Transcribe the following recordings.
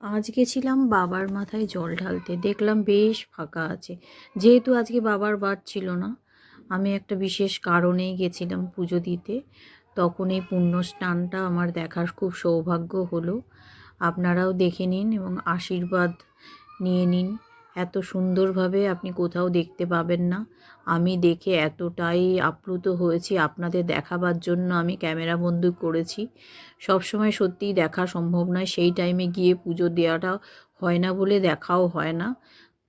আজ গেছিলাম বাবার মাথায় জল ঢালতে, দেখলাম বেশ ফাঁকা আছে। যেহেতু আজকে বাবার বার ছিল না, আমি একটা বিশেষ কারণেই গেছিলাম পুজো দিতে। তখন এই পুণ্য স্নানটা আমার দেখার খুব সৌভাগ্য হলো। আপনারাও দেখে নিন এবং আশীর্বাদ নিয়ে নিন। এত সুন্দরভাবে আপনি কোথাও দেখতে পাবেন না। আমি দেখে এতটাই আপ্লুত হয়েছি, আপনাদের দেখাবার জন্য আমি ক্যামেরা বন্দি করেছি। সবসময় সত্যিই দেখা সম্ভব নয়, সেই টাইমে গিয়ে পুজো দেওয়াটা হয় না বলে দেখাও হয় না।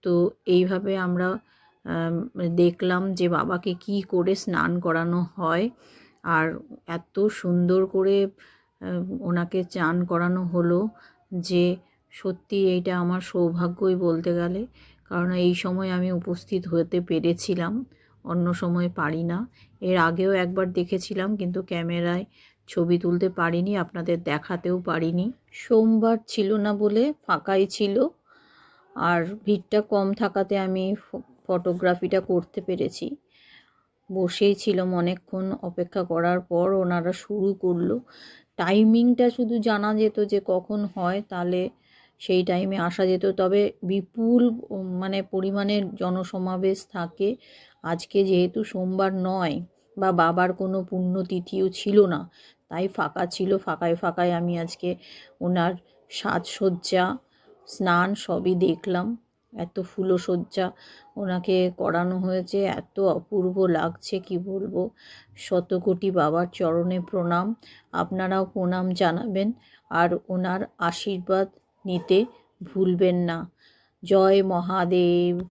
তো এইভাবে আমরা দেখলাম যে বাবাকে কি করে স্নান করানো হয়, আর এত সুন্দর করে ওনাকে চান করানো হলো যে সত্যি এইটা আমার সৌভাগ্যই বলতে গেলে। কারণ এই সময় আমি উপস্থিত হতে পেরেছিলাম, অন্য সময় পারি না। এর আগেও একবার দেখেছিলাম, কিন্তু ক্যামেরায় ছবি তুলতে পারিনি, আপনাদের দেখাতেও পারিনি। সোমবার ছিল না বলে ফাঁকাই ছিল, আর ভিড়টা কম থাকাতে আমি ফটোগ্রাফিটা করতে পেরেছি। বসেই ছিলাম অনেকক্ষণ, অপেক্ষা করার পর ওনারা শুরু করলো। টাইমিংটা শুধু জানা যেত যে কখন হয়, তাহলে সেই টাইমে আসা যেত। তবে বিপুল মানে পরিমাণের জনসমাবেশ থাকে। আজকে যেহেতু সোমবার নয় বা বাবার কোনো পুণ্যতিথিও ছিল না, তাই ফাঁকা ছিল। ফাঁকায় ফাঁকায় আমি আজকে ওনার সাজসজ্জা, স্নান সবই দেখলাম। এত ফুলসজ্জা ওনাকে করানো হয়েছে, এত অপূর্ব লাগছে কি বলবো। শতকোটি বাবার চরণে প্রণাম। আপনারাও প্রণাম জানাবেন আর ওনার আশীর্বাদ নিতে ভুলবেন না। জয় মহাদেব।